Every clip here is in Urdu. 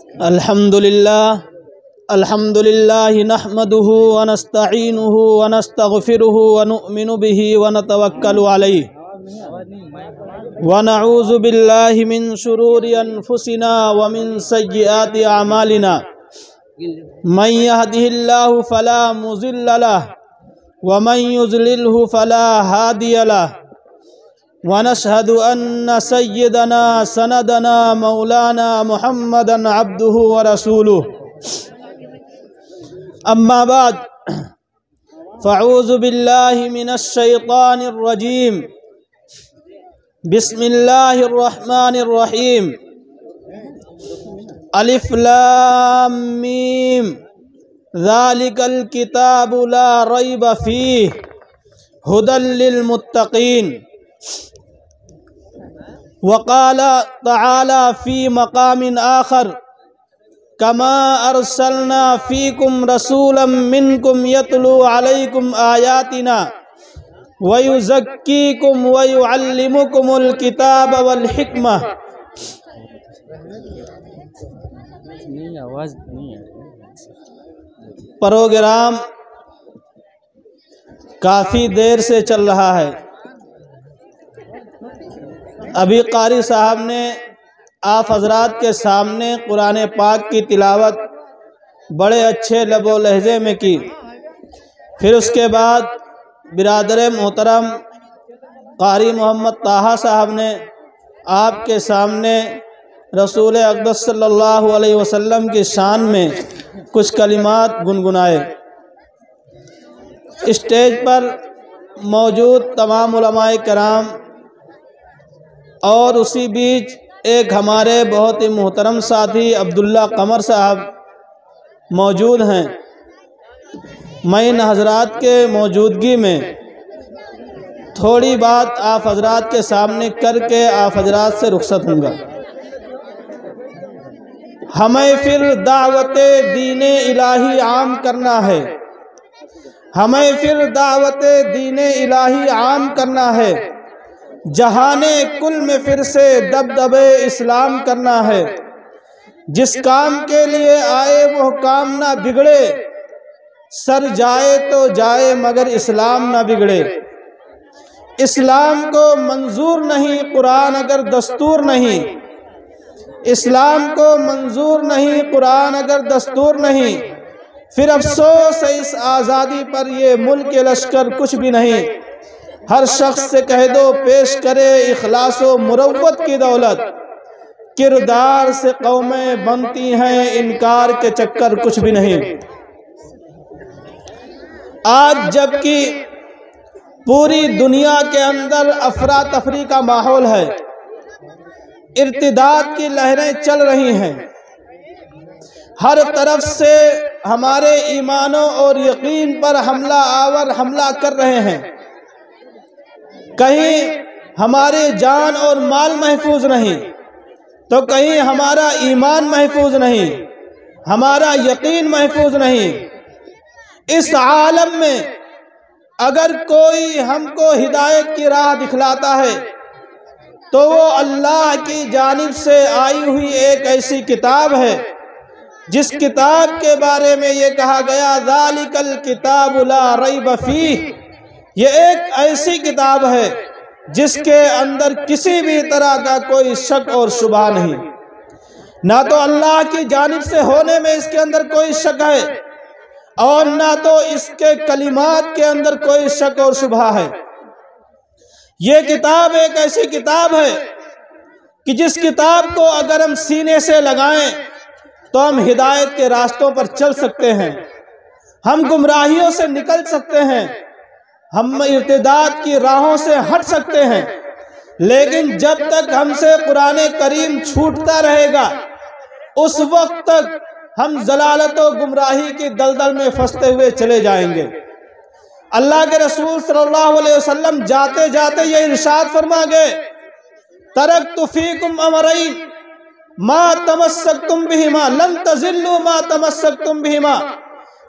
الحمد للہ نحمده ونستعینه ونستغفره ونؤمن به ونتوکل علیہ ونعوذ باللہ من شرور انفسنا ومن سیئات اعمالنا من يهده الله فلا مضل له ومن يضلله فلا هادي له ونشهد أن سيدنا سندنا مولانا محمدا عبده ورسوله أما بعد فأعوذ بالله من الشيطان الرجيم بسم الله الرحمن الرحيم ألف لام ميم ذلك الكتاب لا ريب فيه هدى للمتقين وقال تعالى في مقام آخر كما أرسلنا فيكم رسولا منكم يتلو عليكم آياتنا ويزكيكم ويعلمكم الكتاب والحكمة. پروگرام کافی دیر سے چل رہا ہے. ابھی قاری صاحب نے آپ حضرات کے سامنے قرآن پاک کی تلاوت بڑے اچھے لب و لہجے میں کی. پھر اس کے بعد برادر محترم قاری محمد طاہا صاحب نے آپ کے سامنے رسول اقدس صلی اللہ علیہ وسلم کی شان میں کچھ کلمات گنگنائے. اسٹیج پر موجود تمام علماء کرام اور اسی بیچ ایک ہمارے بہت ہی محترم ساتھی عبداللہ قمر صاحب موجود ہیں. میں ان حضرات کے موجودگی میں تھوڑی بات آپ حضرات کے سامنے کر کے آپ حضرات سے رخصت ہوں گا. ہمیں پھر دعوت دین الہی عام کرنا ہے. ہمیں پھر دعوت دین الہی عام کرنا ہے. جہان کل میں پھر سے دبدبے اسلام کرنا ہے. جس کام کے لیے آئے وہ کام نہ بگڑے. سر جائے تو جائے مگر اسلام نہ بگڑے. اسلام کو منظور نہیں قرآن اگر دستور نہیں. اسلام کو منظور نہیں قرآن اگر دستور نہیں. پھر افسوس ہے اس آزادی پر یہ ملک لشکر کچھ بھی نہیں. ہر شخص سے کہہ دو پیش کرے اخلاص و مروت کی دولت. کردار سے قومیں بنتی ہیں انکار کے چکر کچھ بھی نہیں. آج جبکہ پوری دنیا کے اندر افراتفری کا ماحول ہے, ارتداد کی لہریں چل رہی ہیں, ہر طرف سے ہمارے ایمانوں اور یقین پر حملہ آور حملہ کر رہے ہیں. کہیں ہماری جان اور مال محفوظ نہیں تو کہیں ہمارا ایمان محفوظ نہیں, ہمارا یقین محفوظ نہیں. اس عالم میں اگر کوئی ہم کو ہدایت کی راہ دکھلاتا ہے تو وہ اللہ کی جانب سے آئی ہوئی ایک ایسی کتاب ہے جس کتاب کے بارے میں یہ کہا گیا ذالک الکتاب لا ریب فیہ. یہ ایک ایسی کتاب ہے جس کے اندر کسی بھی طرح کا کوئی شک اور شبہ نہیں. نہ تو اللہ کی جانب سے ہونے میں اس کے اندر کوئی شک ہے اور نہ تو اس کے کلمات کے اندر کوئی شک اور شبہ ہے. یہ کتاب ایک ایسی کتاب ہے کہ جس کتاب کو اگر ہم سینے سے لگائیں تو ہم ہدایت کے راستوں پر چل سکتے ہیں, ہم گمراہیوں سے نکل سکتے ہیں, ہم ارتداد کی راہوں سے ہٹ سکتے ہیں. لیکن جب تک ہم سے قرآن کریم چھوٹتا رہے گا اس وقت تک ہم ضلالت و گمراہی کی دلدل میں پھنستے ہوئے چلے جائیں گے. اللہ کے رسول صلی اللہ علیہ وسلم جاتے جاتے یہ ارشاد فرما گئے ترکت فیکم امرین ما تمسکتم بہما لن تضلوا ما تمسکتم بہما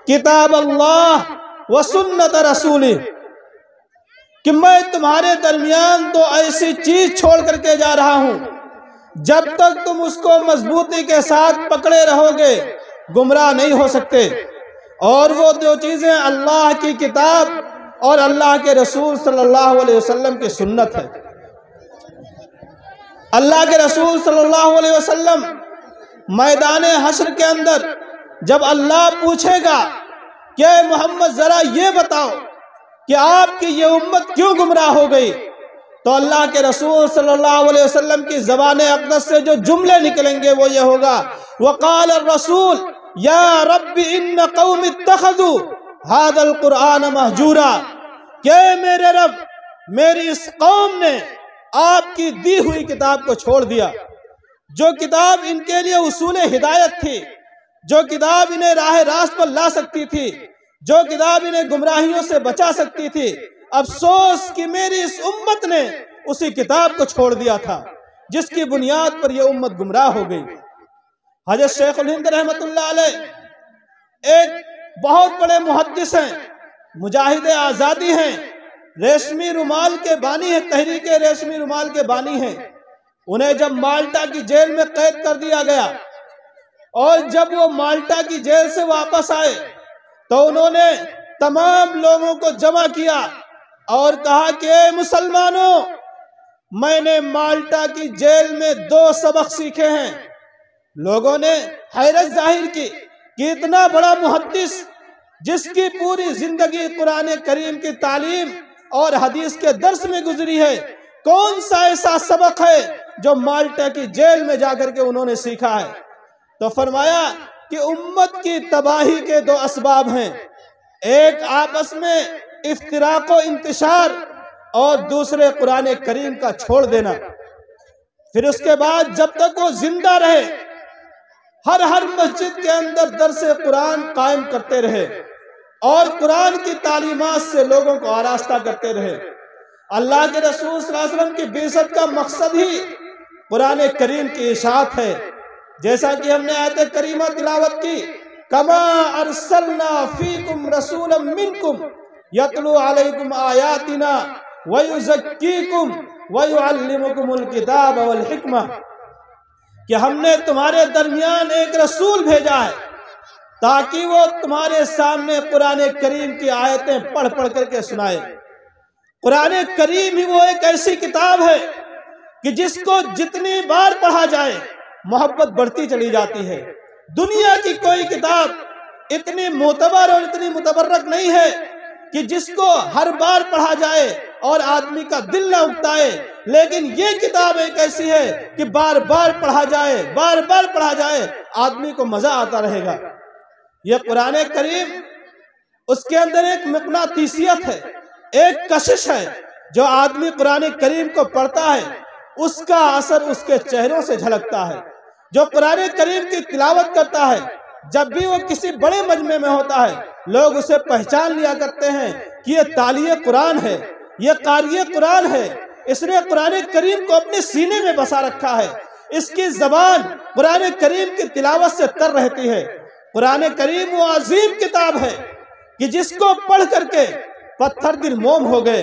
کتاب اللہ و سنت رسولہ. کہ میں تمہارے درمیان تو ایسی چیز چھوڑ کر کے جا رہا ہوں جب تک تم اس کو مضبوطی کے ساتھ پکڑے رہو گے گمراہ نہیں ہو سکتے۔ اور وہ دو چیزیں اللہ کی کتاب اور اللہ کے رسول صلی اللہ علیہ وسلم کی سنت ہے۔ اللہ کے رسول صلی اللہ علیہ وسلم میدان حشر کے اندر جب اللہ پوچھے گا کہ محمد ذرا یہ بتاؤ کہ آپ کی یہ امت کیوں گمراہ ہو گئی، تو اللہ کے رسول صلی اللہ علیہ وسلم کی زبان اقدس سے جو جملے نکلیں گے وہ یہ ہوگا، وقال الرسول یا رب ان قوم اتخذوا هذا القرآن مہجورا، کہ میرے رب میری اس قوم نے آپ کی دی ہوئی کتاب کو چھوڑ دیا، جو کتاب ان کے لیے اصول ہدایت تھی، جو کتاب انہیں راہ راست پر لا سکتی تھی، جو کتاب انہیں گمراہیوں سے بچا سکتی تھی، افسوس کہ میری اس امت نے اسی کتاب کو چھوڑ دیا تھا جس کی بنیاد پر یہ امت گمراہ ہو گئی۔ حضرت شیخ الہند رحمۃ اللہ علیہ ایک بہت بڑے محدث ہیں، مجاہد آزادی ہیں، ریشمی رومال کے بانی ہیں، تحریک ریشمی رومال کے بانی ہیں۔ انہیں جب مالٹا کی جیل میں قید کر دیا گیا اور جب وہ مالٹا کی جیل سے واپس آئے تو انہوں نے تمام لوگوں کو جمع کیا اور کہا کہ اے مسلمانوں، میں نے مالٹا کی جیل میں 2 سبق سیکھے ہیں۔ لوگوں نے حیرت ظاہر کی کہ اتنا بڑا محدث جس کی پوری زندگی قرآن کریم کی تعلیم اور حدیث کے درس میں گزری ہے، کون سا ایسا سبق ہے جو مالٹا کی جیل میں جا کر کے انہوں نے سیکھا ہے؟ تو فرمایا کہ امت کی تباہی کے 2 اسباب ہیں، ایک آپس میں افتراق و انتشار اور دوسرے قرآن کریم کا چھوڑ دینا۔ پھر اس کے بعد جب تک وہ زندہ رہے ہر مسجد کے اندر درس قرآن قائم کرتے رہے اور قرآن کی تعلیمات سے لوگوں کو آراستہ کرتے رہے۔ اللہ کے رسول صلی اللہ علیہ وسلم کی بعثت کا مقصد ہی قرآن کریم کی اشاعت ہے، جیسا کہ ہم نے آیت کریمہ تلاوت کی، کما ارسلنا فیکم رسولا منکم یتلو علیکم آیاتنا ویزکیکم ویعلمکم الکتاب والحکمہ، کہ ہم نے تمہارے درمیان ایک رسول بھیجا ہے تاکہ وہ تمہارے سامنے قرآن کریم کی آیتیں پڑھ پڑھ کر کے سنائے۔ قرآن کریم ہی وہ ایک ایسی کتاب ہے کہ جس کو جتنی بار پڑھا جائے محبت بڑھتی چلی جاتی ہے۔ دنیا کی کوئی کتاب اتنی معتبر اور اتنی متبرک نہیں ہے کہ جس کو ہر بار پڑھا جائے اور آدمی کا دل نہ اکتائے، لیکن یہ کتاب ایک ایسی ہے کہ بار بار پڑھا جائے، بار بار پڑھا جائے، آدمی کو مزہ آتا رہے گا۔ یہ قرآن کریم، اس کے اندر ایک مقناطیسیت ہے، ایک کشش ہے، جو آدمی قرآن کریم کو پڑھتا ہے اس کا اثر اس کے چہروں سے جھلکتا ہے۔ جو قرآن کریم کی تلاوت کرتا ہے جب بھی وہ کسی بڑے مجمع میں ہوتا ہے لوگ اسے پہچان لیا کرتے ہیں کہ یہ تالیہ قرآن ہے، یہ قاری قرآن ہے، اس نے قرآن کریم کو اپنے سینے میں بسا رکھا ہے، اس کی زبان قرآن کریم کی تلاوت سے تر رہتی ہے۔ قرآن کریم وہ عظیم کتاب ہے کہ جس کو پڑھ کر کے پتھر دل موم ہو گئے،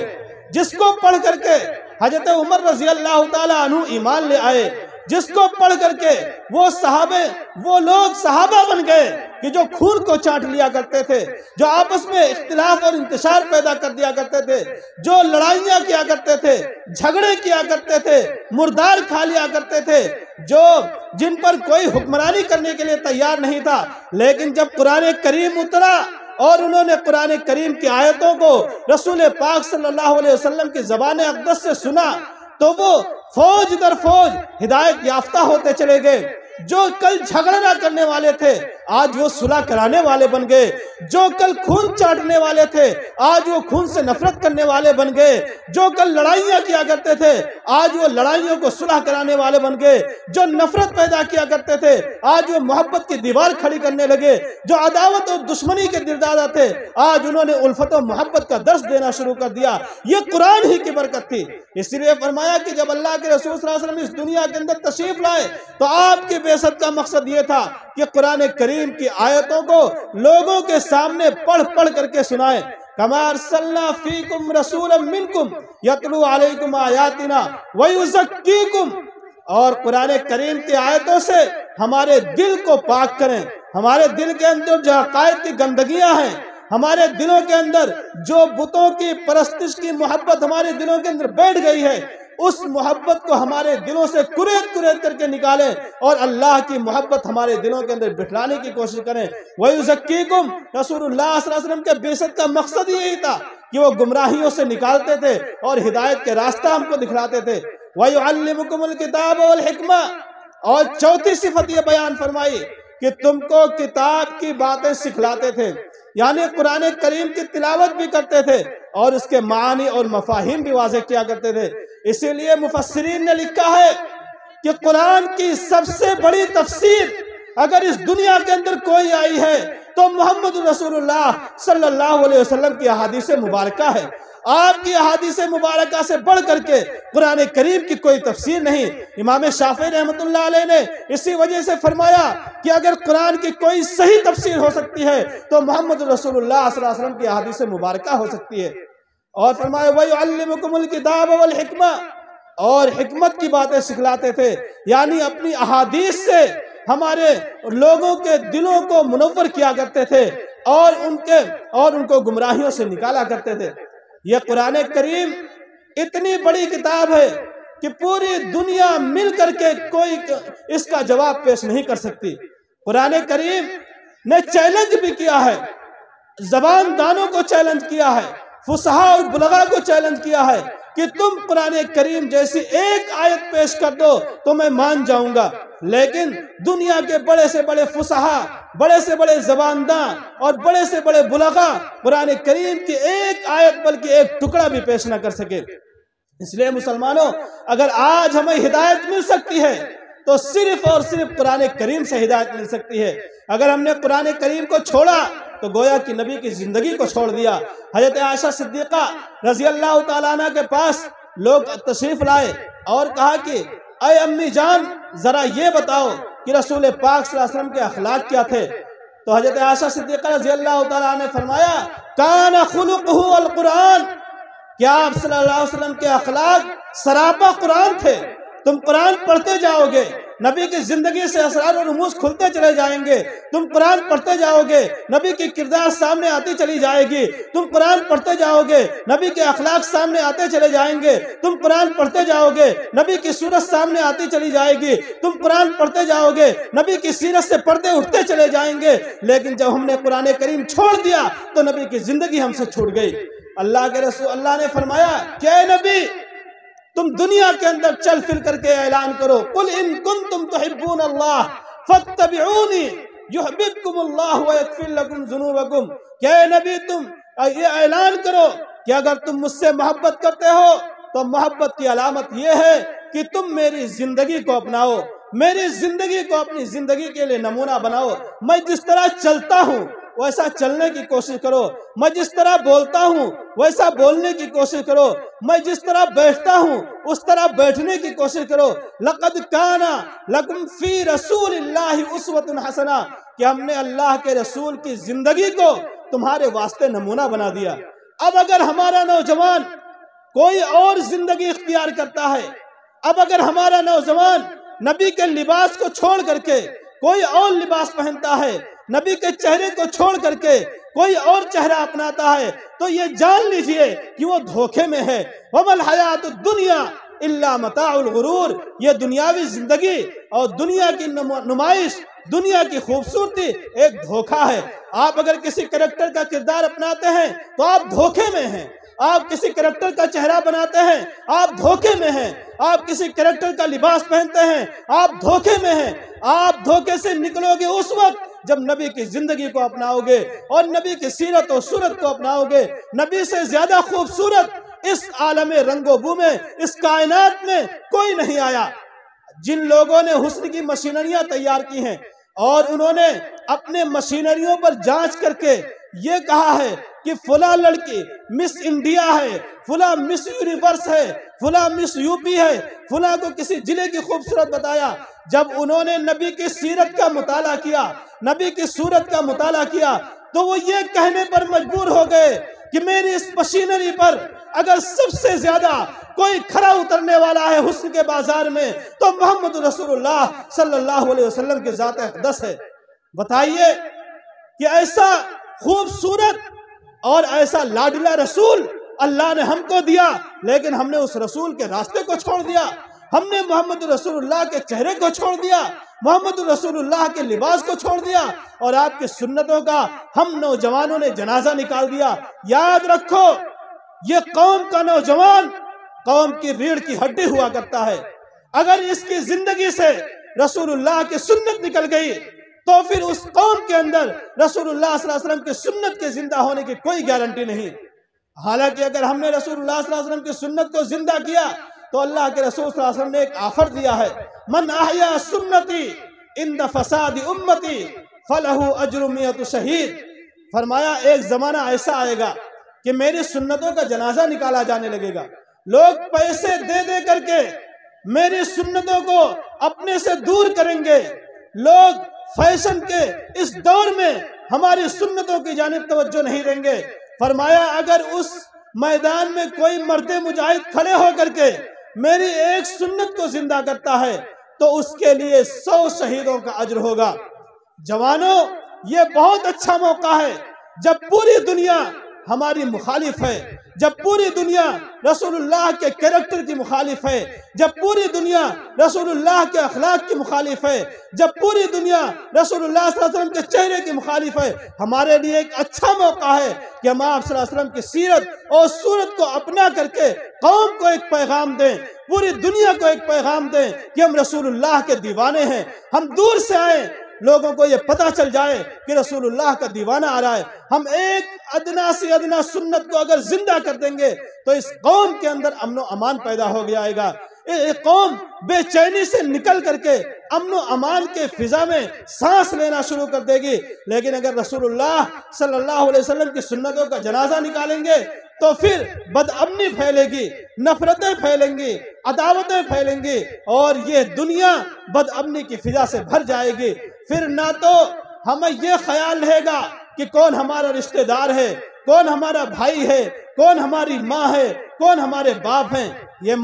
جس کو پڑھ کر کے حضرت عمر رضی اللہ تعالیٰ عنہ ایمان لے آئے، جس کو پڑھ کر کے وہ لوگ صحابہ بن گئے کہ جو خون کو چاٹ لیا کرتے تھے، جو آپس میں اختلاف اور انتشار پیدا کر دیا کرتے تھے، جو لڑائیاں کیا کرتے تھے، جھگڑے کیا کرتے تھے، مردار کھا لیا کرتے تھے، جن پر کوئی حکمرانی کرنے کے لیے تیار نہیں تھا، لیکن جب قرآن کریم اترا اور انہوں نے قرآن کریم کی آیتوں کو رسول پاک صلی اللہ علیہ وسلم کی زبان اقدس سے سنا تو وہ فوج در فوج ہدایت یافتہ ہوتے چلے گئے۔ جو کل جھگڑا کرنے والے تھے آج وہ صلح کرانے والے بن گئے، جو کل خون چاٹنے والے تھے آج وہ خون سے نفرت کرنے والے بن گئے، جو کل لڑائیاں کیا کرتے تھے آج وہ لڑائیوں کو صلح کرانے والے بن گئے، جو نفرت پیدا کیا کرتے تھے آج وہ محبت کی دیوار کھڑی کرنے لگے، جو عداوت اور دشمنی کے دلدادہ تھے آج انہوں نے الفت و محبت کا درس دینا شروع کر دیا۔ یہ قرآن ہی کی برکت تھی۔ اس لیے فرمایا کہ جب اللہ کے رسول صلی اللہ علیہ وسلم اس دنیا کے اندر تشریف لائے تو آپ کی بعثت کا مقصد یہ تھا کہ قرآن کریم کی آیتوں کو لوگوں کے سامنے پڑھ پڑھ کر کے سنائیں۔ کما ارسلنا فیکم رسولا منکم یتلو علیکم آیاتنا ویزکیکم، اور قرآن کریم کی آیتوں سے ہمارے دل کو پاک کریں۔ ہمارے دل کے اندر جو عقائد کی گندگیاں ہیں، ہمارے دلوں کے اندر جو بتوں کی پرستش کی محبت ہمارے دلوں کے اندر بیٹھ گئی ہے، اس محبت کو ہمارے دلوں سے کریت کر کے نکالیں اور اللہ کی محبت ہمارے دلوں کے اندر بٹھلانے کی کوشش کریں۔ وَيُزَكِّيكُمْ، رسول اللہ صلی اللہ علیہ وسلم کے بعثت کا مقصد یہی تھا کہ وہ گمراہیوں سے نکالتے تھے اور ہدایت کے راستہ ہم کو دکھلاتے تھے۔ وَيُعَلِّمُكُمُ الْكِتَابَ وَالْحِكْمَةَ، اور چوتھی صفت یہ بیان فرمائی کہ تم کو کتاب کی باتیں سکھلاتے تھے، یعنی قرآن کریم کی تلاوت بھی کرتے تھے اور اس کے معنی اور مفاہیم بھی واضح کیا کرتے تھے۔ اسی لیے مفسرین نے لکھا ہے کہ قرآن کی سب سے بڑی تفسیر اگر اس دنیا کے اندر کوئی آئی ہے تو محمد رسول اللہ صلی اللہ علیہ وسلم کی احادیث مبارکہ ہے۔ آپ کی احادیث مبارکہ سے بڑھ کر کے قرآن کریم کی کوئی تفسیر نہیں۔ امام شافعی رحمۃ اللہ علیہ نے اسی وجہ سے فرمایا کہ اگر قرآن کی کوئی صحیح تفسیر ہو سکتی ہے تو محمد رسول اللہ صلی اللہ علیہ وسلم کی احادیث مبارکہ ہو سکتی ہے۔ اور فرمایا وَيُعَلِّمُكُمُ الْكِتَابَ وَالْحِكْمَةَ، اور حکمت کی باتیں سکھلاتے تھے، یعنی اپنی احادیث سے ہمارے لوگوں کے دلوں کو منور کیا کرتے تھے اور ان کو گمراہیوں سے نکالا کرتے تھے۔ یہ قرآن کریم اتنی بڑی کتاب ہے کہ پوری دنیا مل کر کے کوئی اس کا جواب پیش نہیں کر سکتی۔ قرآن کریم نے چیلنج بھی کیا ہے، زبان دانوں کو چیلنج کیا ہے، فصحاء اور بلغاء کو چیلنج کیا ہے کہ تم قرآن کریم جیسی ایک آیت پیش کر دو تو میں مان جاؤں گا، لیکن دنیا کے بڑے سے بڑے فصحاء، بڑے سے بڑے زبانداں اور بڑے سے بڑے بلغاء قرآن کریم کی ایک آیت بلکہ ایک ٹکڑا بھی پیش نہ کر سکے۔ اس لیے مسلمانوں، اگر آج ہمیں ہدایت مل سکتی ہے تو صرف اور صرف قرآن کریم سے ہدایت مل سکتی ہے۔ اگر ہم نے قرآن کریم کو چھوڑا تو گویا کہ نبی کی زندگی کو چھوڑ دیا۔ حضرت عائشہ صدیقہ رضی اللہ تعالیٰ عنہ کے پاس لوگ تشریف لائے اور کہا کہ اے امی جان، ذرا یہ بتاؤ کہ رسول پاک صلی اللہ علیہ وسلم کے اخلاق کیا تھے؟ تو حضرت عائشہ صدیقہ رضی اللہ تعالیٰ عنہ نے فرمایا کان خلقہ القرآن، کیا آپ صلی اللہ علیہ وسلم کے اخلاق سراپا قرآن تھے۔ تم قرآن پڑھتے جاؤ گے، نبی کی زندگی سے اسرار و رموز کھلتے چلے جائیں گے۔ تم قرآن پڑھتے جاؤ گے، نبی کی کردار سامنے آتی چلی جائے گی۔ تم قرآن پڑھتے جاؤ گے، نبی کے اخلاق سامنے آتے چلے جائیں گے۔ تم قرآن پڑھتے جاؤ گے، نبی کی صورت سامنے آتی چلی جائے گی۔ تم قرآن پڑھتے جاؤ گے، نبی کی سیرت سے پردے اٹھتے چلے جائیں گے۔ لیکن جب ہم نے قرآن کریم چھوڑ دیا تو نبی کی زندگی ہم سے چھوٹ گئی۔ اللہ کے رسول اللہ نے فرمایا کہ اے نبی، تم دنیا کے اندر چل پھر کر کے اعلان کرو قل ان کنتم تحبون اللہ فاتبعونی یحببکم اللہ ویغفر لکم ذنوبکم، کہ اے نبی تم یہ اعلان کرو کہ اگر تم مجھ سے محبت کرتے ہو تو محبت کی علامت یہ ہے کہ تم میری زندگی کو اپناؤ، میری زندگی کو اپنی زندگی کے لیے نمونہ بناؤ۔ میں جس طرح چلتا ہوں ویسا چلنے کی کوشش کرو، میں جس طرح بولتا ہوں ویسا بولنے کی کوشش کرو، میں جس طرح بیٹھتا ہوں اس طرح بیٹھنے کی کوشش کرو۔ لقد کان لکم فی رسول اللہ اسوۃ حسنہ، کہ ہم نے اللہ کے رسول کی زندگی کو تمہارے واسطے نمونہ بنا دیا۔ اب اگر ہمارا نوجوان کوئی اور زندگی اختیار کرتا ہے، اب اگر ہمارا نوجوان نبی کے لباس کو چھوڑ کر کے کوئی اور لباس پہنتا ہے، نبی کے چہرے کو چھوڑ کر کے کوئی اور چہرہ اپناتا ہے، تو یہ جان لیجئے کہ وہ دھوکے میں ہے۔ وَمَا الْحَيَاةُ الدُّنْيَا إِلَّا مَتَاعُ الْغُرُورِ، یہ دنیاوی زندگی اور دنیا کی نمائش، دنیا کی خوبصورتی ایک دھوکہ ہے۔ آپ اگر کسی کریکٹر کا کردار اپناتے ہیں تو آپ دھوکے میں ہیں۔ آپ کسی کریکٹر کا چہرہ بناتے ہیں، آپ دھوکے میں ہیں۔ آپ کسی کریکٹر کا لباس پہنتے ہیں، آپ دھوکے میں ہیں۔ آپ دھوکے سے نکلو گے اس وقت جب نبی کی زندگی کو اپناؤ گے اور نبی کی سیرت و صورت کو اپناؤ گے۔ نبی سے زیادہ خوبصورت اس عالم رنگ و بو میں، اس کائنات میں کوئی نہیں آیا۔ جن لوگوں نے حسن کی مشینریاں تیار کی ہیں اور انہوں نے اپنے مشینریوں پر جانچ کر کے یہ کہا ہے کہ فلاں لڑکی مس انڈیا ہے، فلاں مس یونیورس ہے، فلاں مس یو پی ہے، فلاں کو کسی ضلع کی خوبصورت بتایا۔ جب انہوں نے نبی کی سیرت کا مطالعہ کیا، نبی کی صورت کا مطالعہ کیا، تو وہ یہ کہنے پر مجبور ہو گئے کہ میری اس مشینری پر اگر سب سے زیادہ کوئی کھرا اترنے والا ہے حسن کے بازار میں تو محمد رسول اللہ صلی اللہ علیہ وسلم کی ذات اقدس ہے۔ بتائیے کہ ایسا خوبصورت اور ایسا لاڈلا رسول اللہ نے ہم کو دیا، لیکن ہم نے اس رسول کے راستے کو چھوڑ دیا، ہم نے محمد رسول اللہ کے چہرے کو چھوڑ دیا، محمد رسول اللہ کے لباس کو چھوڑ دیا، اور آپ کی سنتوں کا ہم نوجوانوں نے جنازہ نکال دیا۔ یاد رکھو، یہ قوم کا نوجوان قوم کی ریڑھ کی ہڈی ہوا کرتا ہے۔ اگر اس کی زندگی سے رسول اللہ کی سنت نکل گئی تو پھر اس قوم کے اندر رسول اللہ صلی اللہ علیہ وسلم کی سنت کے زندہ ہونے کی کوئی گارنٹی نہیں۔ حالانکہ اگر ہم نے رسول اللہ صلی اللہ علیہ وسلم کی سنت کو زندہ کیا تو اللہ کے رسول صلی اللہ علیہ وسلم نے ایک آفر دیا ہے، من احیا سنتی عند فساد امتی فلہ اجر 100 شہید۔ فرمایا ایک زمانہ ایسا آئے گا کہ میری سنتوں کا جنازہ نکالا جانے لگے گا، لوگ پیسے دے دے کر کے میری سنتوں کو اپنے سے دور کریں گے، لوگ فیشن کے اس دور میں ہماری سنتوں کی جانب توجہ نہیں دیں گے۔ فرمایا اگر اس میدان میں کوئی مرد مجاہد کھڑے ہو کر کے میری ایک سنت کو زندہ کرتا ہے تو اس کے لیے 100 شہیدوں کا اجر ہوگا۔ جوانوں، یہ بہت اچھا موقع ہے جب پوری دنیا ہماری مخالف ہے، جب پوری دنیا رسول اللہ کے کریکٹر کی مخالف ہے، جب پوری دنیا رسول اللہ کے اخلاق کی مخالف ہے، جب پوری دنیا رسول اللہ صلی اللہ علیہ وسلم کے چہرے کی مخالف ہے، ہمارے لیے ایک اچھا موقع ہے کہ ہم آپ صلی اللہ علیہ وسلم کی سیرت اور صورت کو اپنا کر کے قوم کو ایک پیغام دیں، پوری دنیا کو ایک پیغام دیں کہ ہم رسول اللہ کے دیوانے ہیں۔ ہم دور سے آئیں، لوگوں کو یہ پتہ چل جائے کہ رسول اللہ کا دیوانہ آ رہا ہے۔ ہم ایک ادنا سے ادنا سنت کو اگر زندہ کر دیں گے تو اس قوم کے اندر امن و امان پیدا ہو جائے گا۔ ایک قوم بے چینی سے نکل کر کے امن و امان کے فضا میں سانس لینا شروع کر دے گی۔ لیکن اگر رسول اللہ صلی اللہ علیہ وسلم کی سنتوں کا جنازہ نکالیں گے تو پھر بد امنی پھیلے گی، نفرتیں پھیلیں گی، عداوتیں پھیلیں گی، اور یہ دنیا بد امنی کی فضا سے بھر جائے گی۔ پھر نہ تو ہمیں یہ خیال رہے گا کہ کون ہمارا رشتہ دار ہے، کون ہمارا بھائی ہے، کون ہماری ماں ہے، کون ہمارے باپ ہیں۔ یہ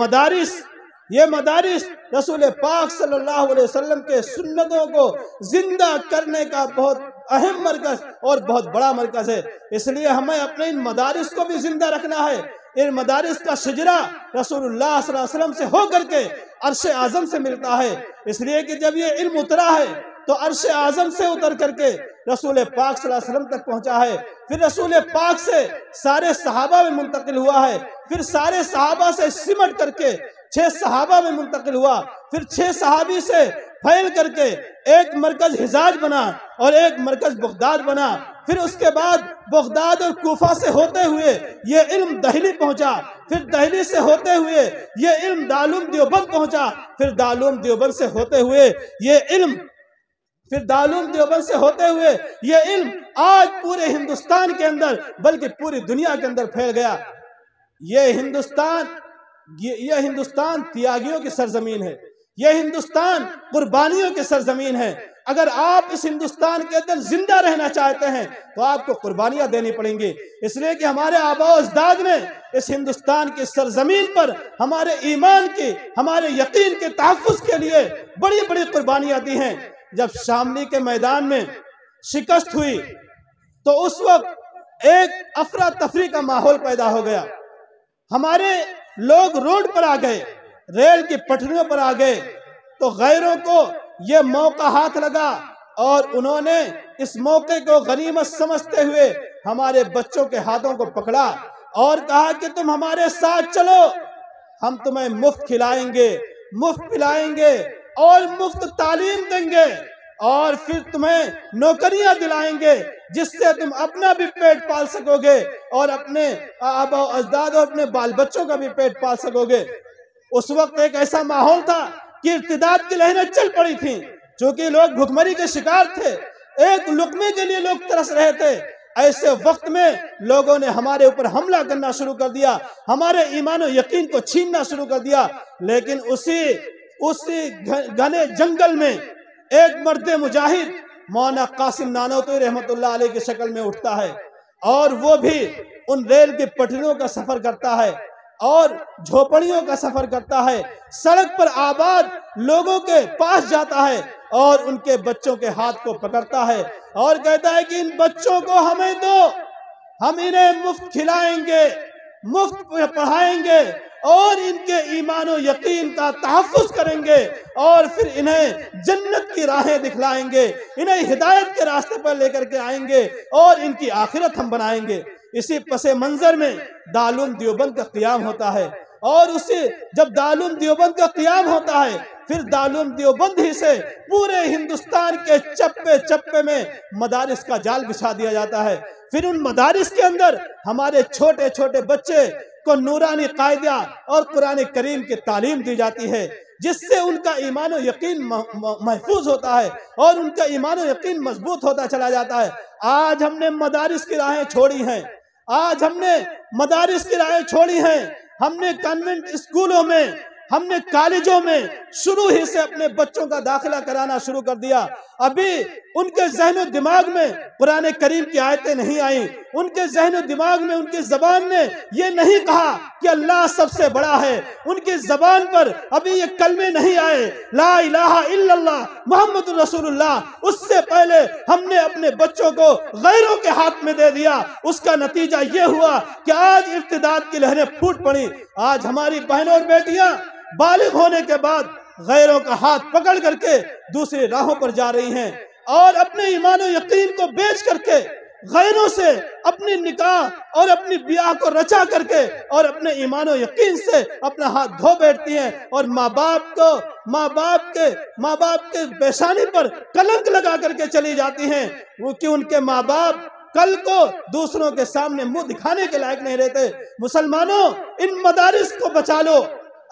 مدارس رسول پاک صلی اللہ علیہ وسلم کے سنتوں کو زندہ کرنے کا بہت اہم مرکز اور بہت بڑا مرکز ہے۔ اس لیے ہمیں اپنے ان مدارس کو بھی زندہ رکھنا ہے۔ ان مدارس کا شجرہ رسول اللہ صلی اللہ علیہ وسلم سے ہو کر کے عرش اعظم سے ملتا ہے، اس لیے کہ جب یہ علم اترا ہے تو عرش اعظم سے اتر کر کے رسول پاک صلی اللہ علیہ وسلم تک پہنچا ہے، پھر رسول پاک سے سارے صحابہ میں منتقل ہوا ہے، پھر سارے صحابہ سے سمٹ کر کے 6 صحابہ میں منتقل ہوا، پھر 6 صحابی سے پھیل کر کے ایک مرکز حجاز بنا اور ایک مرکز بغداد بنا، پھر اس کے بعد بغداد اور کوفہ سے ہوتے ہوئے یہ علم دہلی پہنچا، پھر دہلی سے ہوتے ہوئے یہ علم دارالعلوم دیوبند پہنچا، پھر دارالعلوم دیوبند سے ہوتے ہوئے یہ علم آج پورے ہندوستان کے اندر بلکہ پوری دنیا کے اندر پھیل گیا۔ یہ ہندوستان تیاگیوں کی سرزمین ہے، یہ ہندوستان قربانیوں کی سرزمین ہے۔ اگر آپ اس ہندوستان کے اندر زندہ رہنا چاہتے ہیں تو آپ کو قربانیاں دینی پڑیں گی، اس لیے کہ ہمارے آباء و اجداد نے اس ہندوستان کی سرزمین پر ہمارے ایمان کی، ہمارے یقین کے تحفظ کے لیے بڑی بڑی قربانیاں دی ہیں۔ جب شاملی کے میدان میں شکست ہوئی تو اس وقت ایک افراتفری کا ماحول پیدا ہو گیا، ہمارے لوگ روڈ پر آ گئے، ریل کی پٹریوں پر آ گئے، تو غیروں کو یہ موقع ہاتھ لگا اور انہوں نے اس موقع کو غنیمت سمجھتے ہوئے ہمارے بچوں کے ہاتھوں کو پکڑا اور کہا کہ تم ہمارے ساتھ چلو، ہم تمہیں مفت کھلائیں گے، مفت پلائیں گے اور مفت تعلیم دیں گے، اور پھر تمہیں نوکریاں دلائیں گے جس سے تم اپنا بھی پیٹ پال سکو گے اور اپنے آباء و اجداد اور اپنے بال بچوں کا بھی پیٹ پال سکو گے۔ اس وقت ایک ایسا ماحول تھا کہ ارتداد کی لہریں چل پڑی تھیں، چونکہ لوگ بھوکمری کے شکار تھے، ایک لقمے کے لیے لوگ ترس رہے تھے۔ ایسے وقت میں لوگوں نے ہمارے اوپر حملہ کرنا شروع کر دیا، ہمارے ایمان و یقین کو چھیننا شروع کر دیا، لیکن اسی گھنے جنگل میں ایک مرد مجاہد مولانا قاسم نانوتوی رحمت اللہ علیہ کی شکل میں اٹھتا ہے، اور وہ بھی ان ریل کی پٹریوں کا سفر کرتا ہے اور جھوپڑیوں کا سفر کرتا ہے، سڑک پر آباد لوگوں کے پاس جاتا ہے اور ان کے بچوں کے ہاتھ کو پکڑتا ہے اور کہتا ہے کہ ان بچوں کو ہمیں دو، ہم انہیں مفت کھلائیں گے، مفت پڑھائیں گے اور ان کے ایمان و یقین کا تحفظ کریں گے اور پھر انہیں جنت کی راہیں دکھلائیں گے، انہیں ہدایت کے راستے پر لے کر کے آئیں گے اور ان کی آخرت ہم بنائیں گے۔ اسی پس منظر میں دارالعلوم دیوبند کا قیام ہوتا ہے اور اسی جب دارالعلوم دیوبند کا قیام ہوتا ہے پھر دارالعلوم دیوبند ہی سے پورے ہندوستان کے چپے چپے میں مدارس کا جال بچھا دیا جاتا ہے۔ پھر ان مدارس کے اندر ہمارے چھوٹے چھوٹے بچے کو نورانی قاعدہ اور قرآن کریم کی تعلیم دی جاتی ہے، جس سے ان کا ایمان و یقین محفوظ ہوتا ہے اور ان کا ایمان و یقین مضبوط ہوتا چلا جاتا ہے۔ آج ہم نے مدارس کی راہیں چھوڑی ہیں، آج ہم نے مدارس کی راہیں چھوڑی ہیں، ہم نے کانوینٹ اسکولوں میں، ہم نے کالجوں میں شروع ہی سے اپنے بچوں کا داخلہ کرانا شروع کر دیا۔ ابھی ان کے ذہن و دماغ میں قرآن کریم کی آیتیں نہیں آئیں، ان کے ذہن و دماغ میں ان کی زبان نے یہ نہیں کہا کہ اللہ سب سے بڑا ہے، ان کی زبان پر ابھی یہ کلمے نہیں آئے لا الہ الا اللہ محمد رسول اللہ۔ اس سے پہلے ہم نے اپنے بچوں کو غیروں کے ہاتھ میں دے دیا، اس کا نتیجہ یہ ہوا کہ آج ارتداد کی لہریں پھوٹ پڑی۔ آج ہماری بہنوں اور بیٹیاں بالغ ہونے کے بعد غیروں کا ہاتھ پکڑ کر کے دوسری راہوں پر جا رہی ہیں اور اپنے ایمان و یقین کو بیچ کر کے غیروں سے اپنی نکاح اور اپنی بیاہ کو رچا کر کے اور اپنے ایمان و یقین سے اپنا ہاتھ دھو بیٹھتی ہیں اور ماں باپ کے پیشانی پر کلنک لگا کر کے چلی جاتی ہیں، وہ کہ ان کے ماں باپ کل کو دوسروں کے سامنے منہ دکھانے کے لائق نہیں رہتے۔ مسلمانوں، ان مدارس کو بچا لو،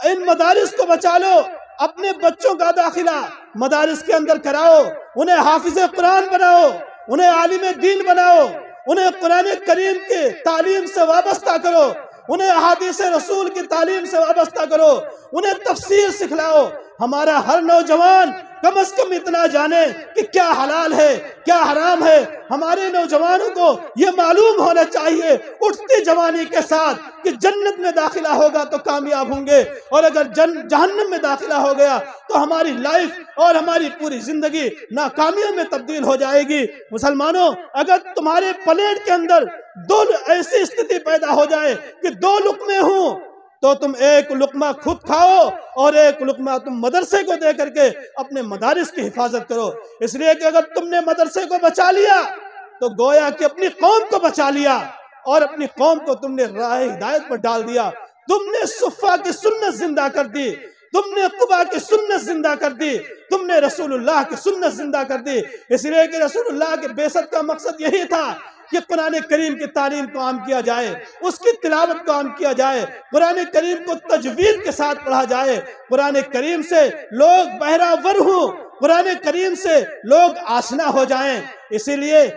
ان مدارس کو بچا لو، اپنے بچوں کا داخلہ مدارس کے اندر کراؤ، انہیں حافظ قرآن بناؤ، انہیں عالم دین بناؤ، انہیں قرآن کریم کی تعلیم سے وابستہ کرو، انہیں احادیث رسول کی تعلیم سے وابستہ کرو، انہیں تفسیر سکھلاؤ۔ ہمارا ہر نوجوان کم از کم اتنا جانے کہ کیا حلال ہے کیا حرام ہے۔ ہمارے نوجوانوں کو یہ معلوم ہونا چاہیے اٹھتی جوانی کے ساتھ کہ جنت میں داخلہ ہوگا تو کامیاب ہوں گے، اور اگر جہنم میں داخلہ ہو گیا تو ہماری لائف اور ہماری پوری زندگی ناکامیوں میں تبدیل ہو جائے گی۔ مسلمانوں، اگر تمہارے پلیٹ کے اندر دو ایسی استھتی پیدا ہو جائے کہ دو لقمے ہوں تو تم ایک لقمہ خود کھاؤ اور ایک لقمہ تم مدرسے کو دے کر کے اپنے مدارس کی حفاظت کرو، اس لیے کہ اگر تم نے مدرسے کو بچا لیا تو گویا کہ اپنی قوم کو بچا لیا اور اپنی قوم کو تم نے راہ ہدایت پر ڈال دیا۔ تم نے صفہ کی سنت زندہ کر دی، تم نے قبا کی سنت زندہ کر دی، تم نے رسول اللہ کی سنت زندہ کر دی، اس لیے کہ رسول اللہ کے بعثت کا مقصد یہی تھا کہ قرآن کریم کی تعلیم کو عام کیا جائے، اس کی تلاوت کو عام کیا جائے، قرآن کریم کو تجوید کے ساتھ پڑھا جائے، قرآن کریم سے لوگ بہراور ہوں، قرآن کریم سے لوگ آشنا ہو جائیں۔ اسی لیے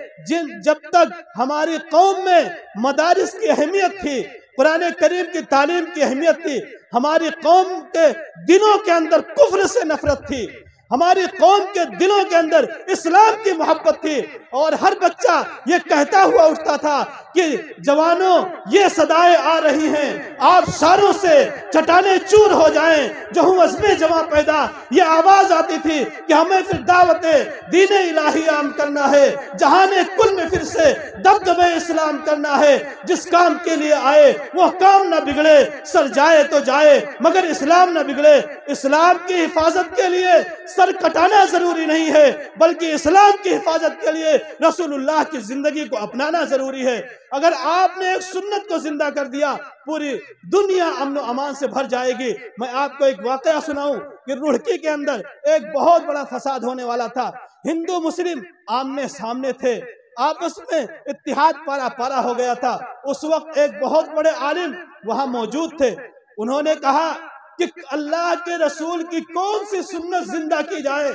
جب تک ہماری قوم میں مدارس کی اہمیت تھی، قرآن کریم کی تعلیم کی اہمیت تھی، ہماری قوم کے دلوں کے اندر کفر سے نفرت تھی، ہماری قوم کے دلوں کے اندر اسلام کی محبت تھی، اور ہر بچہ یہ کہتا ہوا اٹھتا تھا کہ جوانوں یہ صدائیں آ رہی ہیں، آپ شاروں سے چٹانیں چور ہو جائیں جو ہوں عزم جواں پیدا۔ یہ آواز آتی تھی کہ ہمیں پھر دعوت دین الہی عام کرنا ہے، جہان کل میں پھر سے دبدبے اسلام کرنا ہے، جس کام کے لیے آئے وہ کام نہ بگڑے، سر جائے تو جائے مگر اسلام نہ بگڑے۔ اسلام کی حفاظت کے لیے سر کٹانا ضروری نہیں ہے، بلکہ اسلام کی حفاظت کے لیے رسول اللہ کی زندگی کو اپنانا ضروری ہے۔ اگر آپ نے ایک سنت کو زندہ کر دیا پوری دنیا امن و امان سے بھر جائے گی۔ میں آپ کو ایک واقعہ سناؤں کہ روڑکی کے اندر ایک بہت بڑا فساد ہونے والا تھا، ہندو مسلم آمنے سامنے تھے، آپس میں اتحاد پارا پارا ہو گیا تھا۔ اس وقت ایک بہت بڑے عالم وہاں موجود تھے، انہوں نے کہا کہ اللہ کے رسول کی کون سی سنت زندہ کی جائے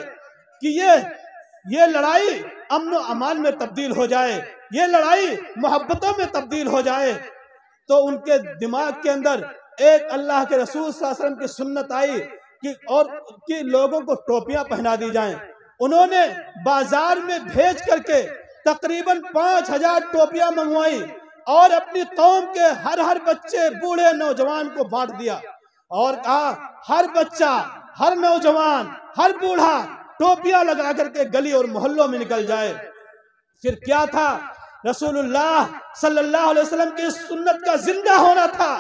کہ یہ لڑائی امن و امان میں تبدیل ہو جائے، یہ لڑائی محبتوں میں تبدیل ہو جائے۔ تو ان کے دماغ کے اندر ایک اللہ کے رسول صلی اللہ علیہ وسلم کی سنت آئی کہ لوگوں کو ٹوپیاں پہنا دی جائیں۔ انہوں نے بازار میں بھیج کر کے تقریباً 5000 ٹوپیاں منگوائی اور اپنی قوم کے ہر بچے بوڑھے نوجوان کو بانٹ دیا اور کہا ہر بچہ ہر نوجوان ہر بوڑھا ٹوپیاں لگا کر کے گلی اور محلوں میں نکل جائے۔ پھر کیا تھا؟ رسول اللہ صلی اللہ علیہ وسلم کی سنت کا زندہ ہونا تھا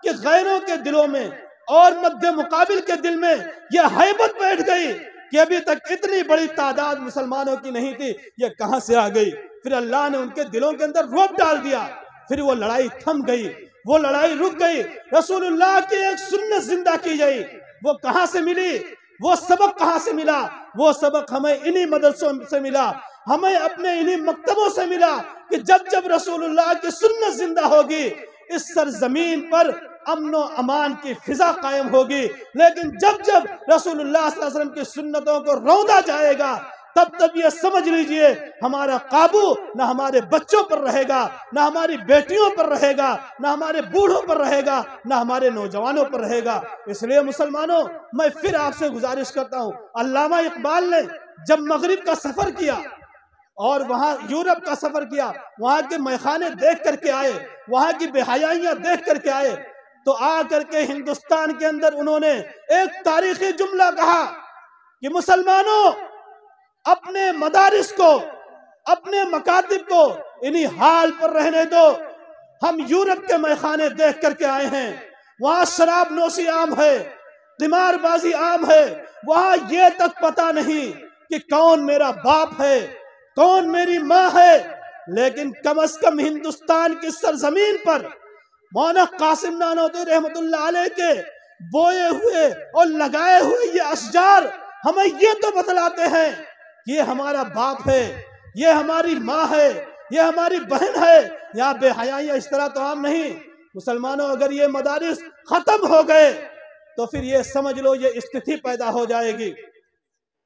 کہ غیروں کے دلوں میں اور مد مقابل کے دل میں یہ ہیبت بیٹھ گئی کہ ابھی تک اتنی بڑی تعداد مسلمانوں کی نہیں تھی، یہ کہاں سے آ گئی؟ پھر اللہ نے ان کے دلوں کے اندر رعب ڈال دیا، پھر وہ لڑائی تھم گئی، وہ لڑائی رک گئی، رسول اللہ کی ایک سنت زندہ کی گئی۔ وہ کہاں سے ملی؟ وہ سبق کہاں سے ملا؟ وہ سبق ہمیں انہی مدرسوں سے ملا، ہمیں اپنے انہی مکتبوں سے ملا کہ جب جب رسول اللہ کی سنت زندہ ہوگی اس سرزمین پر امن و امان کی فضا قائم ہوگی، لیکن جب جب رسول اللہ صلی اللہ علیہ وسلم کی سنتوں کو روندا جائے گا تب یہ سمجھ لیجئے ہمارا قابو نہ ہمارے بچوں پر رہے گا، نہ ہماری بیٹیوں پر رہے گا، نہ ہمارے بوڑھوں پر رہے گا، نہ ہمارے نوجوانوں پر رہے گا۔ اس لیے مسلمانوں، میں پھر آپ سے گزارش کرتا ہوں، علامہ اقبال نے جب مغرب کا سفر کیا اور وہاں یورپ کا سفر کیا، وہاں کے میخانے دیکھ کر کے آئے، وہاں کی بے حیائیاں دیکھ کر کے آئے، تو آ کر کے ہندوستان کے اندر انہوں نے ایک تاریخی جملہ کہا کہ مسلمانوں، اپنے مدارس کو، اپنے مکاتب کو انہی حال پر رہنے دو۔ ہم یورپ کے میخانے دیکھ کر کے آئے ہیں، وہاں شراب نوشی عام ہے، قمار بازی عام ہے، وہاں یہ تک پتہ نہیں کہ کون میرا باپ ہے، کون میری ماں ہے، لیکن کم از کم ہندوستان کی سرزمین پر مولانا قاسم نانوتوی رحمت اللہ علیہ کے بوئے ہوئے اور لگائے ہوئے یہ اشجار ہمیں یہ تو بتلاتے ہیں کہ یہ ہمارا باپ ہے، یہ ہماری ماں ہے، یہ ہماری بہن ہے۔ یہاں بے حیائیاں اس طرح تو عام نہیں۔ مسلمانوں، اگر یہ مدارس ختم ہو گئے تو پھر یہ سمجھ لو یہ استھتی پیدا ہو جائے گی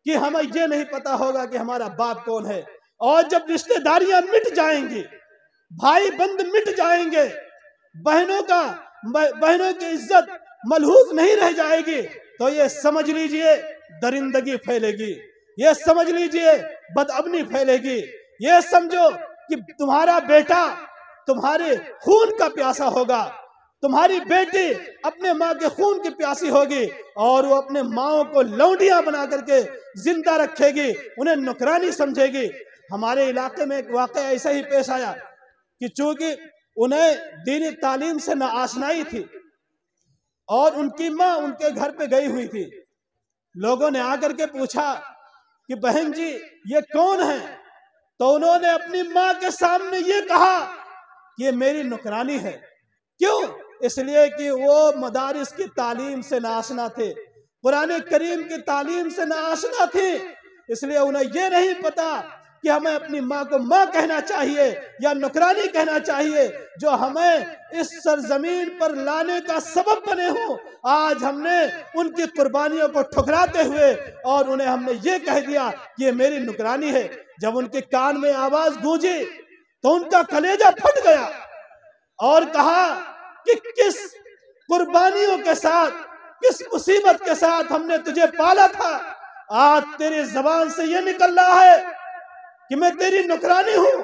کہ ہمیں یہ نہیں پتا ہوگا کہ ہمارا باپ کون ہے، اور جب رشتہ داریاں مٹ جائیں گی، بھائی بند مٹ جائیں گے، بہنوں کی عزت ملحوظ نہیں رہ جائے گی، تو یہ سمجھ لیجئے درندگی پھیلے گی، یہ سمجھ لیجئے بدامنی پھیلے گی، یہ سمجھو کہ تمہارا بیٹا تمہارے خون کا پیاسا ہوگا، تمہاری بیٹی اپنے ماں کے خون کی پیاسی ہوگی، اور وہ اپنے ماں کو لونڈیاں بنا کر کے زندہ رکھے گی، انہیں نوکرانی سمجھے گی۔ ہمارے علاقے میں ایک واقعہ ایسا ہی پیش آیا کہ چونکہ انہیں دینی تعلیم سے ناآشنائی تھی اور ان کی ماں ان کے گھر پہ گئی ہوئی تھی، لوگوں نے آ کر کے پوچھا کہ بہن جی یہ کون ہے؟ تو انہوں نے اپنی ماں کے سامنے یہ کہا کہ یہ میری نوکرانی ہے۔ کیوں؟ اس لیے کہ وہ مدارس کی تعلیم سے ناآشنا تھے، قرآن کریم کی تعلیم سے ناآشنا تھی، اس لیے انہیں یہ نہیں پتا کہ ہمیں اپنی ماں کو ماں کہنا چاہیے یا نوکرانی کہنا چاہیے، جو ہمیں اس سرزمین پر لانے کا سبب بنے ہوں۔ آج ہم نے ان کی قربانیوں کو ٹھکراتے ہوئے اور انہیں ہم نے یہ کہہ دیا کہ یہ میری نوکرانی ہے۔ جب ان کے کان میں آواز گونجی تو ان کا کلیجہ پھٹ گیا اور کہا کہ کس قربانیوں کے ساتھ، کس مصیبت کے ساتھ ہم نے تجھے پالا تھا، آج تیری زبان سے یہ نکل رہا ہے کہ میں تیری نوکرانی ہوں۔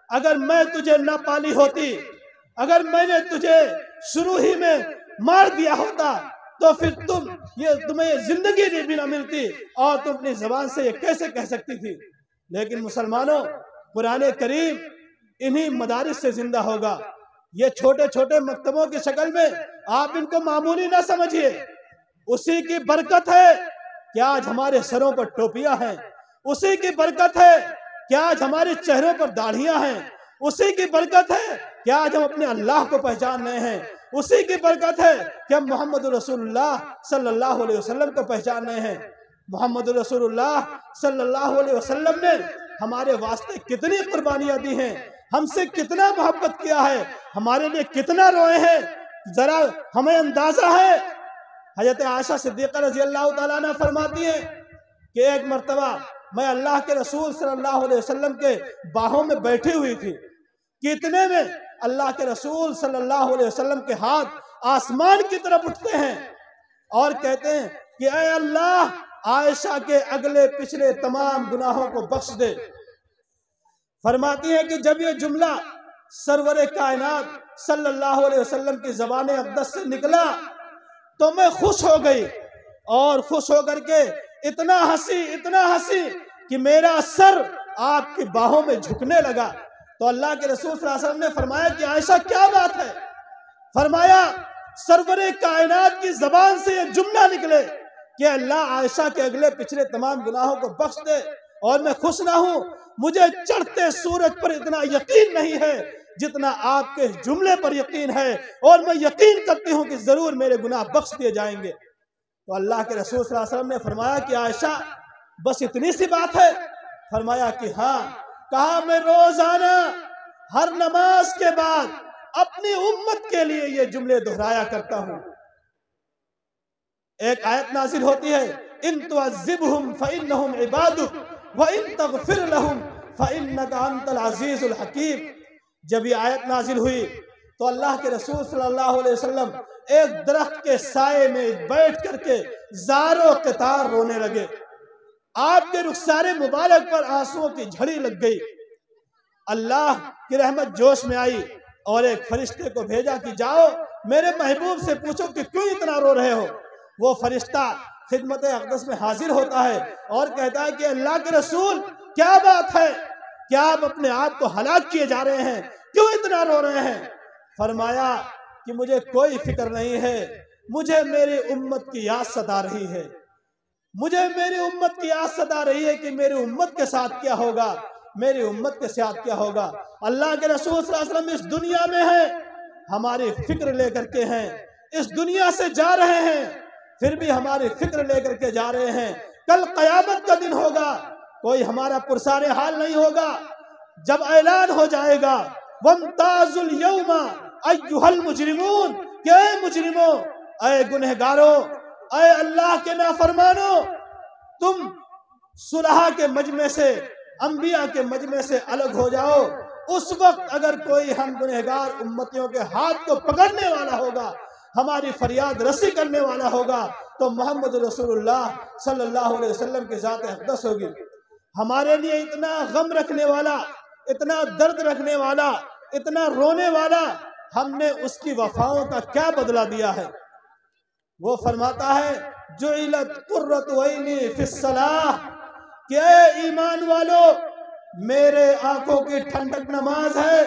اگر میں تجھے نہ پالی ہوتی، اگر میں نے تجھے شروع ہی میں مار دیا ہوتا تو پھر تمہیں زندگی بھی نہ ملتی، اور تم اپنی زبان سے یہ کیسے کہہ سکتی تھی؟ لیکن مسلمانوں، قرآن کریم انہی مدارس سے زندہ ہوگا۔ یہ چھوٹے چھوٹے مکتبوں کی شکل میں آپ ان کو معمولی نہ سمجھیے، اسی کی برکت ہے کہ آج ہمارے سروں پر ٹوپیاں ہیں، اسی کی برکت ہے کہ آج ہمارے چہروں پر داڑھیاں ہیں، اسی کی برکت ہے کہ آج ہم اپنے اللہ کو پہچان رہے ہیں، اسی کی برکت ہے کہ ہم محمد رسول اللہ صلی اللہ علیہ وسلم کو پہچان رہے ہیں۔ محمد رسول اللہ صلی اللہ علیہ وسلم نے ہمارے واسطے کتنی قربانیاں دی ہیں، ہم سے کتنا محبت کیا ہے، ہمارے لیے کتنا روئے ہیں، ذرا ہمیں اندازہ ہے۔ حضرت عائشہ صدیقہ رضی اللہ تعالیٰ عنہ فرماتی ہیں کہ ایک مرتبہ میں اللہ کے رسول صلی اللہ علیہ وسلم کے باہوں میں بیٹھی ہوئی تھی کہ اتنے میں اللہ کے رسول صلی اللہ علیہ وسلم کے ہاتھ آسمان کی طرف اٹھتے ہیں اور کہتے ہیں کہ اے اللہ، عائشہ کے اگلے پچھلے تمام گناہوں کو بخش دے۔ فرماتی ہیں کہ جب یہ جملہ سرور کائنات صلی اللہ علیہ وسلم کی زبان اقدس سے نکلا تو میں خوش ہو گئی، اور خوش ہو کر کے اتنا ہنسی کہ میرا سر آپ کی باہوں میں جھکنے لگا۔ تو اللہ کے رسول صلی اللہ علیہ وسلم نے فرمایا کہ عائشہ کیا بات ہے؟ فرمایا سرور کائنات کی زبان سے یہ جملہ نکلے کہ اللہ عائشہ کے اگلے پچھلے تمام گناہوں کو بخش دے اور میں خوش نہ ہوں، مجھے چڑھتے سورج پر اتنا یقین نہیں ہے جتنا آپ کے جملے پر یقین ہے، اور میں یقین کرتی ہوں کہ ضرور میرے گناہ بخش دیے جائیں گے۔ تو اللہ کے رسول صلی اللہ علیہ وسلم نے فرمایا کہ عائشہ بس اتنی سی بات ہے؟ فرمایا کہ ہاں۔ کہا میں روزانہ ہر نماز کے بعد اپنی امت کے لیے یہ جملے دہرایا کرتا ہوں۔ ایک آیت نازل ہوتی ہے، ان تعذبہم فإنہم عبادک وإن تغفر لہم فإنک انت العزیز الحکیم۔ جب یہ آیت نازل ہوئی تو اللہ کے رسول صلی اللہ علیہ وسلم ایک درخت کے سائے میں بیٹھ کر کے زار و قطار رونے لگے۔ آپ کے رخسار مبارک پر آنسوؤں کی جھڑی لگ گئی۔ اللہ کی رحمت جوش میں آئی اور ایک فرشتے کو بھیجا کہ جاؤ میرے محبوب سے پوچھو کہ کیوں اتنا رو رہے ہو۔ وہ فرشتہ خدمت اقدس میں حاضر ہوتا ہے اور کہتا ہے کہ اللہ کے رسول کیا بات ہے؟ کیا آپ اپنے آپ کو ہلاک کیے جا رہے ہیں؟ کیوں اتنا رو رہے ہیں؟ فرمایا کہ مجھے کوئی فکر نہیں ہے، مجھے میری امت کی یاد ستا رہی ہے، مجھے میری امت کی یاد ستا رہی ہے کہ میری امت کے ساتھ کیا ہوگا، میری امت کے ساتھ کیا ہوگا۔ اللہ کے رسول صلی اللہ علیہ وسلم اس دنیا میں ہیں، ہماری فکر لے کر کے ہیں، اس دنیا سے جا رہے ہیں، پھر بھی ہماری فکر لے کر کے جا رہے ہیں۔ کل قیامت کا دن ہوگا، کوئی ہمارا پرسار حال نہیں ہوگا، جب اعلان ہو جائے گا وَامْتَازُوا الْيَوْمَ أَيُّهَا الْمُجْرِمُونَ کہ اے مجرموں، اے گنہگاروں، اے اللہ کے نافرمانوں، تم صلحاء کے مجمع سے، انبیاء کے مجمع سے الگ ہو جاؤ۔ اس وقت اگر کوئی ہم گنہگار امتیوں کے ہاتھ کو پکڑنے والا ہوگا، ہماری فریاد رسی کرنے والا ہوگا، تو محمد رسول اللہ صلی اللہ علیہ وسلم کی ذات اقدس ہوگی۔ ہمارے لیے اتنا غم رکھنے والا، اتنا درد رکھنے والا، اتنا رونے والا، ہم نے اس کی وفاؤں کا کیا بدلہ دیا ہے؟ وہ فرماتا ہے جعلت قرۃ عینی فی الصلاۃ کہ اے ایمان والو، میرے آنکھوں کی ٹھنڈک نماز ہے۔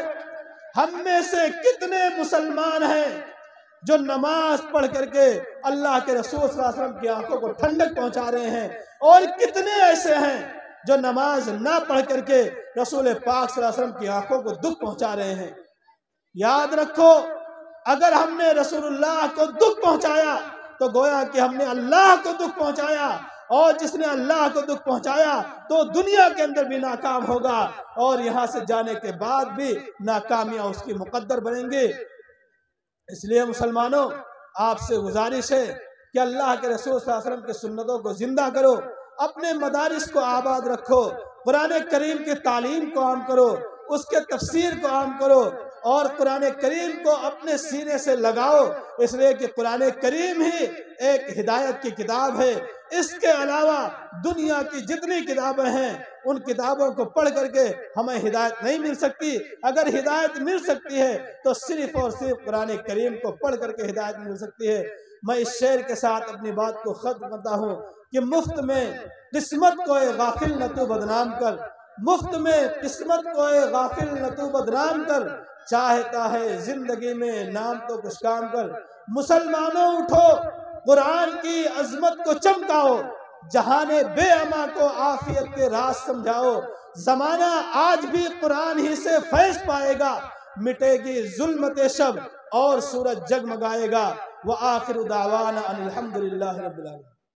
ہم میں سے کتنے مسلمان ہیں جو نماز پڑھ کر کے اللہ کے رسول صلی اللہ علیہ وسلم کی آنکھوں کو ٹھنڈک پہنچا رہے ہیں، اور کتنے ایسے ہیں جو نماز نہ پڑھ کر کے رسول پاک صلی اللہ علیہ وسلم کی آنکھوں کو دکھ پہنچا رہے ہیں۔ یاد رکھو، اگر ہم نے رسول اللہ کو دکھ پہنچایا تو گویا کہ ہم نے اللہ کو دکھ پہنچایا، اور جس نے اللہ کو دکھ پہنچایا تو دنیا کے اندر بھی ناکام ہوگا، اور یہاں سے جانے کے بعد بھی ناکامیاں اس کی مقدر بنیں گے۔ اس لیے مسلمانوں، آپ سے گزارش ہے کہ اللہ کے رسول صلی اللہ علیہ وسلم کی سنتوں کو زندہ کرو، اپنے مدارس کو آباد رکھو، قرآن کریم کی تعلیم کو عام کرو، اس کے تفسیر کو عام کرو، اور قرآن کریم کو اپنے سینے سے لگاؤ، اس لیے کہ قرآن کریم ہی ایک ہدایت کی کتاب ہے۔ اس کے علاوہ دنیا کی جتنی کتابیں ہیں ان کتابوں کو پڑھ کر کے ہمیں ہدایت نہیں مل سکتی۔ اگر ہدایت مل سکتی ہے تو صرف اور صرف قرآن کریم کو پڑھ کر کے ہدایت مل سکتی ہے۔ میں اس شعر کے ساتھ اپنی بات کو ختم کرتا ہوں کہ مفت میں قسمت کو اے غافل نہ تو بدنام کر، مفت میں قسمت کو اے غافل نہ تو بدنام کر، چاہتا ہے زندگی میں نام تو کچھ کام کر۔ مسلمانوں اٹھو، قرآن کی عظمت کو چمکاؤ، جہان بے اما کو عافیت کے راز سمجھاؤ۔ زمانہ آج بھی قرآن ہی سے فیض پائے گا، مٹے گی ظلمت شب اور سورج جگمگائے گا۔ وآخر دعوانا ان الحمدللہ رب العالمین۔